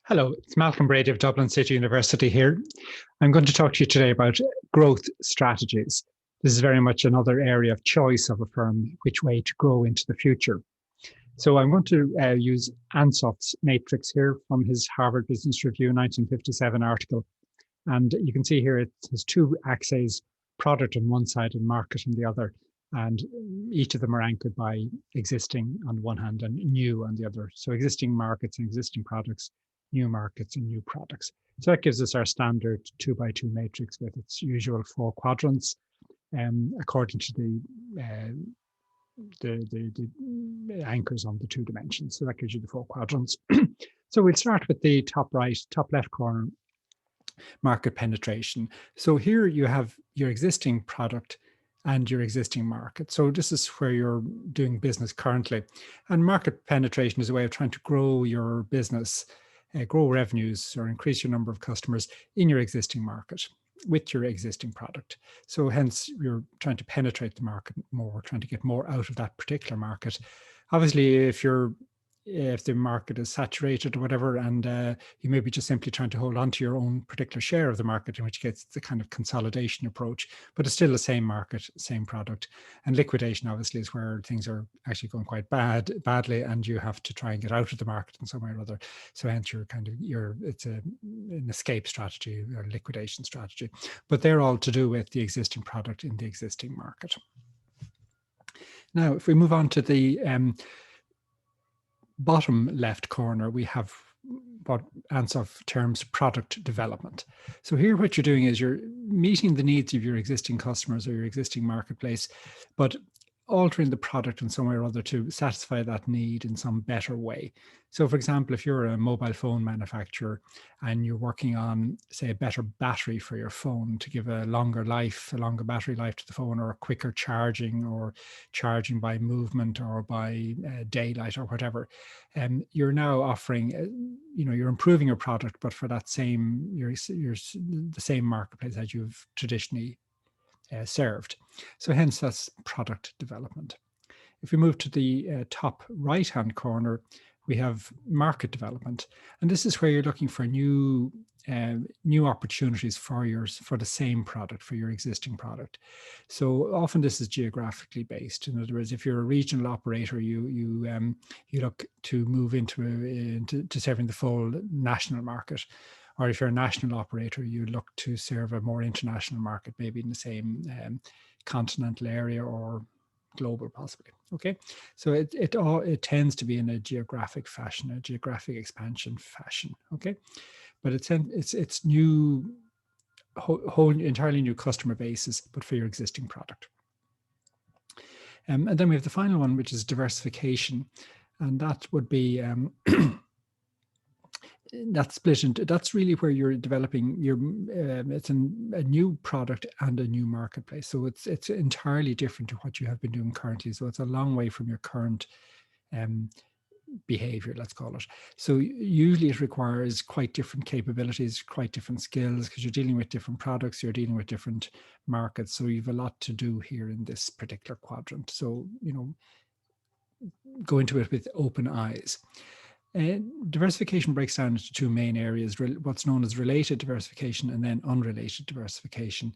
Hello, it's Malcolm Brady of Dublin City University here. I'm going to talk to you today about growth strategies. This is very much another area of choice of a firm, which way to grow into the future. So I'm going to use Ansoff's matrix here from his Harvard Business Review 1957 article. And you can see here it has two axes, product on one side and market on the other. And each of them are anchored by existing on one hand and new on the other. So existing markets and existing products, new markets and new products. So that gives us our standard 2x2 matrix with its usual four quadrants, according to the anchors on the two dimensions. So that gives you the four quadrants. So we'll start with the top right, top left corner, market penetration. So here you have your existing product and your existing market. So this is where you're doing business currently. And market penetration is a way of trying to grow your business, grow revenues or increase your number of customers in your existing market with your existing product. So hence you're trying to penetrate the market more, trying to get more out of that particular market. Obviously, if the market is saturated or whatever, and you may be just simply trying to hold on to your own particular share of the market, in which case it's the kind of consolidation approach, but it's still the same market, same product. And liquidation obviously is where things are actually going quite badly, and you have to try and get out of the market in some way or other. So hence it's an escape strategy or liquidation strategy, but they're all to do with the existing product in the existing market. Now, if we move on to the bottom left corner, we have what Ansoff terms product development. So here what you're doing is you're meeting the needs of your existing customers or your existing marketplace, but altering the product in some way or other to satisfy that need in some better way. So for example, if you're a mobile phone manufacturer and you're working on, say, a better battery for your phone to give a longer battery life to the phone, or quicker charging, or charging by movement or by daylight or whatever, you're now offering, you're improving your product, but for that you're the same marketplace as you've traditionally served. So hence that's product development. If we move to the top right-hand corner, we have market development. And this is where you're looking for new opportunities for the same product, for your existing product. So often this is geographically based. In other words, if you're a regional operator, you look to move into serving the full national market. Or if you're a national operator, you look to serve a more international market, maybe in the same continental area or global possibly. Okay, so it tends to be in a geographic fashion, a geographic expansion fashion. Okay, but it's new, whole entirely new customer bases, but for your existing product. And then we have the final one, which is diversification, and that would be that's split into, that's really where you're developing it's a new product and a new marketplace. So it's entirely different to what you have been doing currently. So it's a long way from your current behavior, let's call it. So usually it requires quite different capabilities, quite different skills, because you're dealing with different products, you're dealing with different markets. So you've a lot to do here in this particular quadrant. So, go into it with open eyes. Diversification breaks down into two main areas, what's known as related diversification and then unrelated diversification.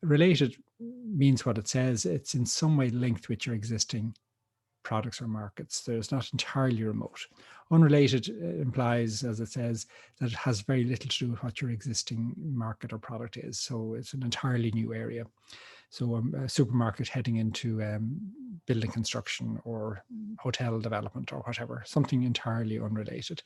Related means what it says. It's in some way linked with your existing products or markets. There's not entirely remote. Unrelated implies, as it says, that it has very little to do with what your existing market or product is. So it's an entirely new area. So a supermarket heading into building construction or hotel development or whatever, something entirely unrelated.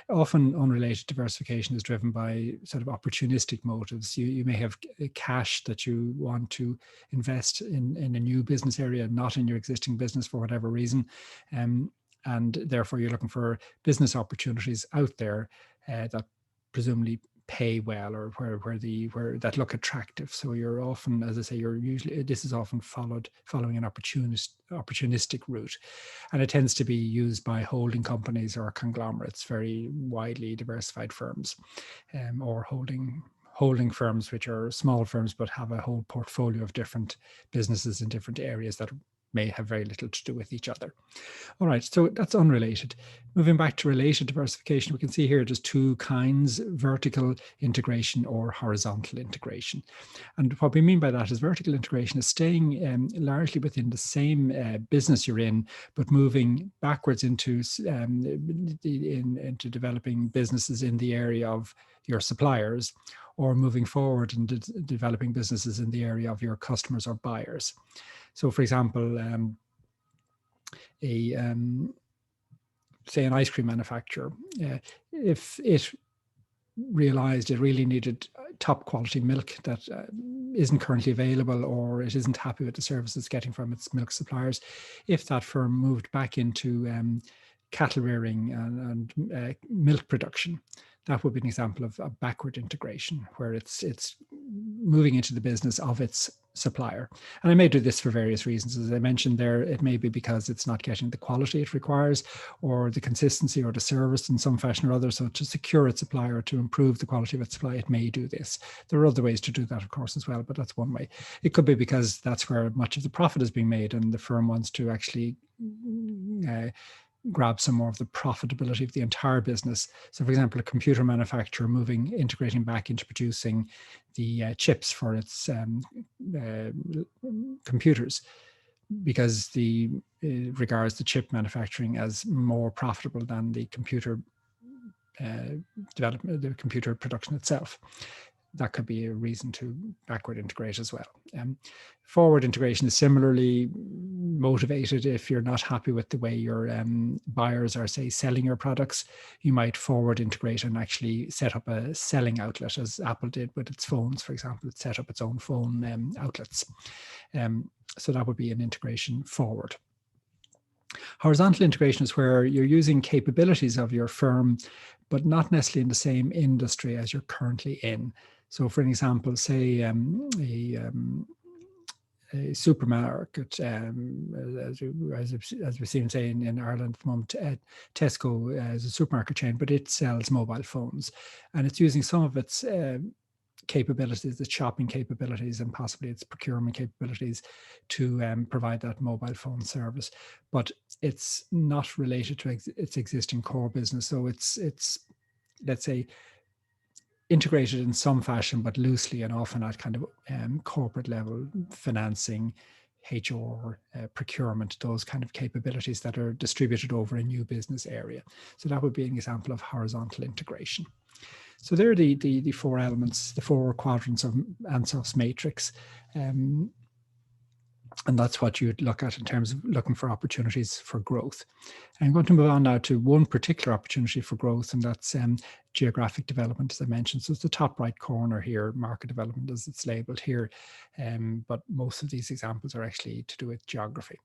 Often unrelated diversification is driven by sort of opportunistic motives. You may have cash that you want to invest in a new business area, not in your existing business for whatever reason. And therefore you're looking for business opportunities out there that presumably pay well, or where that look attractive. So you're often, as I say, this is often following an opportunistic route, and it tends to be used by holding companies or conglomerates, very widely diversified firms, or holding firms which are small firms but have a whole portfolio of different businesses in different areas that may have very little to do with each other. All right, so that's unrelated. Moving back to related diversification, we can see here there's two kinds: vertical integration or horizontal integration. And what we mean by that is vertical integration is staying largely within the same business you're in, but moving backwards into developing businesses in the area of your suppliers, or moving forward and developing businesses in the area of your customers or buyers. So, for example, say an ice cream manufacturer, if it realized it really needed top quality milk that isn't currently available, or it isn't happy with the service it's getting from its milk suppliers, if that firm moved back into cattle rearing and milk production, that would be an example of a backward integration, where it's moving into the business of its supplier. And I may do this for various reasons. As I mentioned there, it may be because it's not getting the quality it requires, or the consistency, or the service in some fashion or other. So to secure its supplier, to improve the quality of its supply, it may do this. There are other ways to do that, of course, as well, but that's one way. It could be because that's where much of the profit is being made, and the firm wants to actually grab some more of the profitability of the entire business. So, for example, a computer manufacturer integrating back into producing the chips for its computers, because regards the chip manufacturing as more profitable than the computer development, the computer production itself. That could be a reason to backward integrate as well. Forward integration is similarly motivated. If you're not happy with the way your buyers are, say, selling your products, you might forward integrate and actually set up a selling outlet, as Apple did with its phones, for example. It set up its own phone outlets. So that would be an integration forward. Horizontal integration is where you're using capabilities of your firm, but not necessarily in the same industry as you're currently in. So, for an example, say a supermarket, as we see, say in Ireland at the moment, Tesco is a supermarket chain, but it sells mobile phones, and it's using some of its capabilities, its shopping capabilities, and possibly its procurement capabilities to provide that mobile phone service. But it's not related to its existing core business. So it's let's say integrated in some fashion, but loosely, and often at kind of corporate level, financing, HR, procurement, those kind of capabilities that are distributed over a new business area. So that would be an example of horizontal integration. So there are the four elements, the four quadrants of Ansoff's matrix. And that's what you'd look at in terms of looking for opportunities for growth. I'm going to move on now to one particular opportunity for growth, and that's geographic development, as I mentioned. So it's the top right corner here, market development as it's labeled here. But most of these examples are actually to do with geography.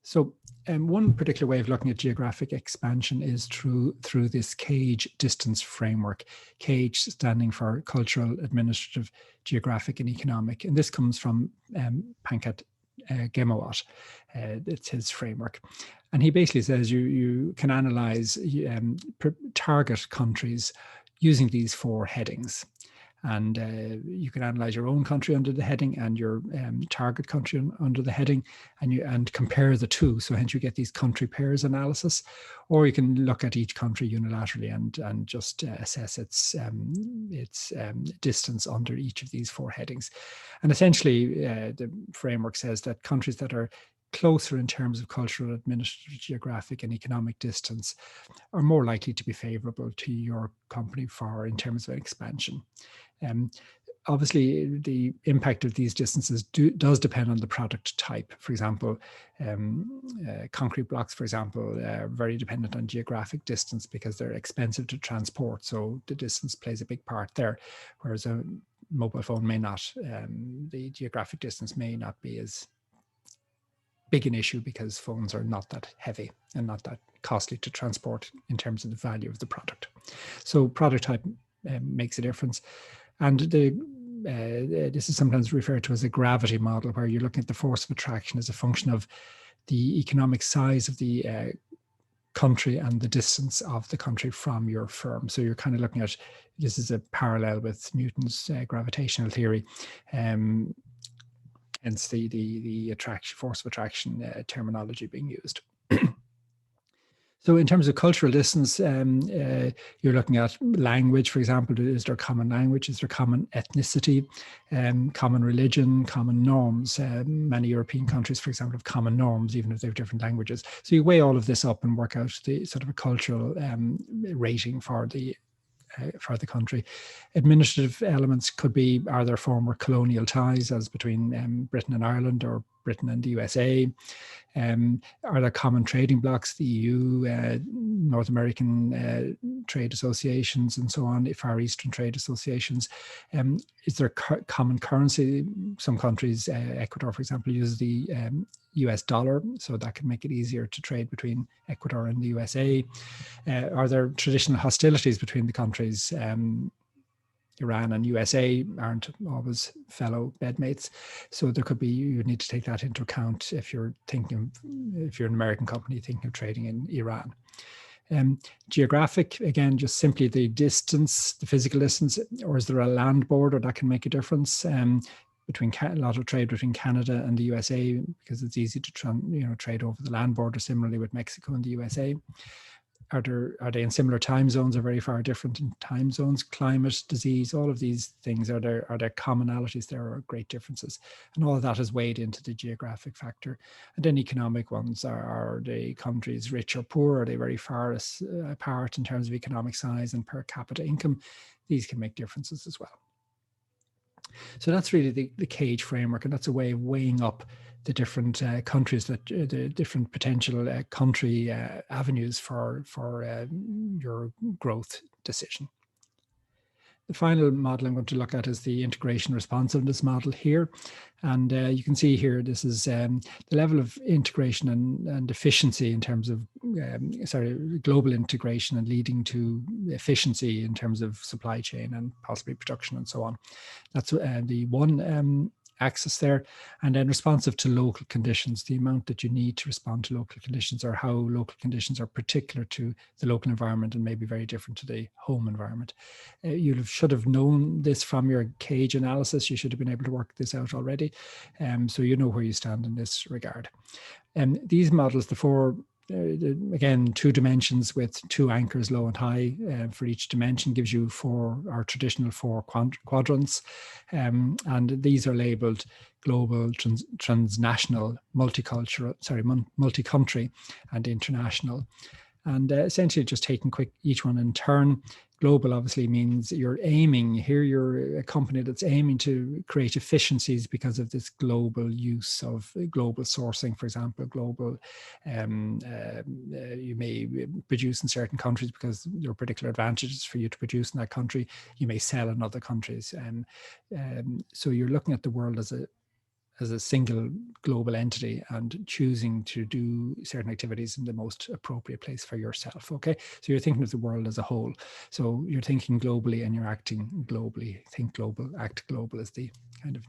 So one particular way of looking at geographic expansion is through this CAGE distance framework. CAGE standing for Cultural, Administrative, Geographic, and Economic. And this comes from Pankaj Ghemawat. It's his framework. And he basically says you can analyze target countries using these four headings. And you can analyze your own country under the heading and your target country under the heading, and compare the two. So hence you get these country pairs analysis, or you can look at each country unilaterally and just assess its distance under each of these four headings. And essentially, the framework says that countries that are closer in terms of cultural, administrative, geographic, and economic distance are more likely to be favorable to your company in terms of expansion. Obviously, the impact of these distances does depend on the product type. For example, concrete blocks, for example, are very dependent on geographic distance because they're expensive to transport. So the distance plays a big part there, whereas a mobile phone may not. The geographic distance may not be as big an issue because phones are not that heavy and not that costly to transport in terms of the value of the product. So product type makes a difference. And this is sometimes referred to as a gravity model, where you're looking at the force of attraction as a function of the economic size of the country and the distance of the country from your firm. So you're kind of looking at, this is a parallel with Newton's gravitational theory. hence the attraction, force of attraction terminology being used. So in terms of cultural distance, you're looking at language, for example. Is there common language? Is there common ethnicity, common religion, common norms? Many European countries, for example, have common norms, even if they have different languages. So you weigh all of this up and work out the sort of a cultural rating for the country. Administrative elements could be, are there former colonial ties, as between Britain and Ireland, or Britain and the USA? Are there common trading blocs, the EU, North American trade associations, and so on, Far Eastern trade associations? Is there common currency? Some countries, Ecuador, for example, uses the US dollar, so that can make it easier to trade between Ecuador and the USA. Are there traditional hostilities between the countries? Iran and USA aren't always fellow bedmates. So there could be, you need to take that into account if you're an American company thinking of trading in Iran. Geographic, again, just simply the distance, the physical distance, or is there a land border that can make a difference? Between a lot of trade between Canada and the USA, because it's easy to trade over the land border, similarly with Mexico and the USA. Are they in similar time zones, or very far different in time zones? Climate, disease, all of these things, are there commonalities there, or great differences? And all of that is weighed into the geographic factor. And then economic ones, are the countries rich or poor? Are they very far apart in terms of economic size and per capita income? These can make differences as well. So that's really the CAGE framework, and that's a way of weighing up the different countries, the different potential country avenues for your growth decision. The final model I'm going to look at is the integration responsiveness model here. And you can see here, this is the level of integration and efficiency in terms of, global integration and leading to efficiency in terms of supply chain and possibly production and so on. That's the one axis there. And then responsive to local conditions, the amount that you need to respond to local conditions, or how local conditions are particular to the local environment and maybe very different to the home environment. You should have known this from your CAGE analysis. You should have been able to work this out already. So you know where you stand in this regard. These models, the four, again, 2 dimensions with 2 anchors, low and high, for each dimension, gives you our traditional 4 quadrants. And these are labeled global, transnational, multicultural, multi-country, and international. And essentially just taking each one in turn. Global obviously means you're a company that's aiming to create efficiencies because of this global use of global sourcing, for example, global, you may produce in certain countries because there are particular advantages for you to produce in that country. You may sell in other countries. So you're looking at the world as a single global entity and choosing to do certain activities in the most appropriate place for yourself. Okay, so you're thinking of the world as a whole. So you're thinking globally and you're acting globally. Think global, act global is the kind of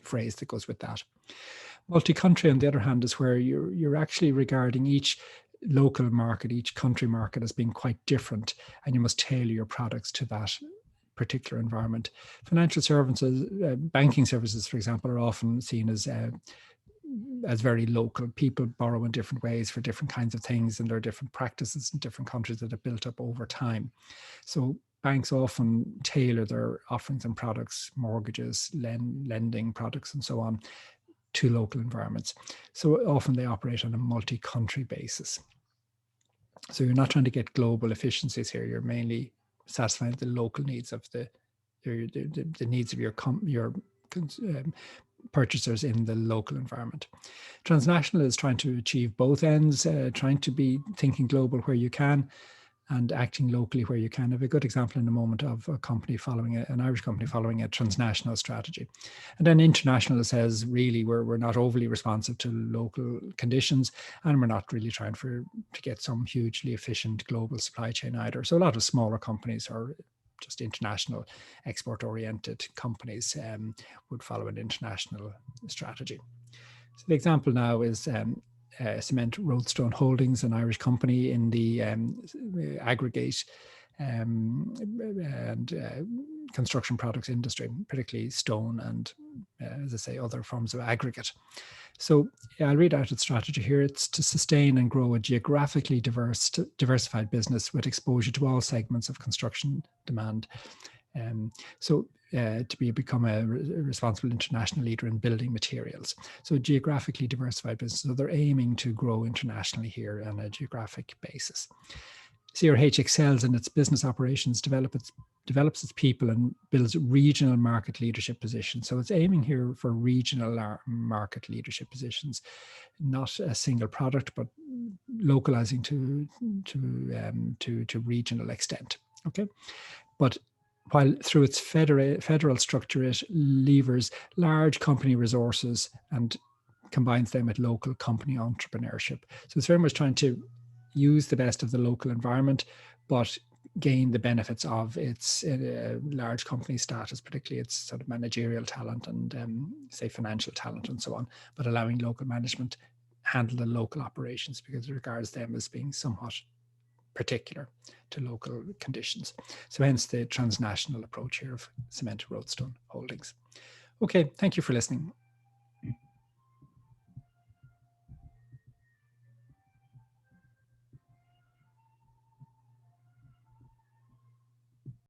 phrase that goes with that. Multi-country, on the other hand, is where you're actually regarding each local market, each country market, as being quite different, and you must tailor your products to that particular environment. Financial services, banking services, for example, are often seen as very local. People borrow in different ways for different kinds of things, and there are different practices in different countries that have built up over time. So banks often tailor their offerings and products, mortgages, lending products, and so on, to local environments. So often they operate on a multi-country basis. So you're not trying to get global efficiencies here. You're mainly satisfying the local needs of the needs of your purchasers in the local environment. Transnational is trying to achieve both ends, trying to be thinking global where you can and acting locally where you can. I have a good example in a moment of a company an Irish company following a transnational strategy. And then international says, really, we're not overly responsive to local conditions, and we're not really trying to get some hugely efficient global supply chain either. So a lot of smaller companies are just international export-oriented companies would follow an international strategy. So the example now is Cement Roadstone Holdings, an Irish company in the aggregate and construction products industry, particularly stone and as I say, other forms of aggregate. So I'll read out its strategy here. It's to sustain and grow a geographically diversified business with exposure to all segments of construction demand. To become a responsible international leader in building materials. So geographically diversified business. So they're aiming to grow internationally here on a geographic basis. CRH excels in its business operations, develops its people, and builds regional market leadership positions. So it's aiming here for regional market leadership positions, not a single product, but localizing to regional extent. Okay, but while through its federal structure, it levers large company resources and combines them with local company entrepreneurship. So it's very much trying to use the best of the local environment, but gain the benefits of its large company status, particularly its sort of managerial talent and say financial talent and so on, but allowing local management handle the local operations because it regards them as being somewhat particular to local conditions. So hence the transnational approach here of Cement Roadstone Holdings. Okay, thank you for listening.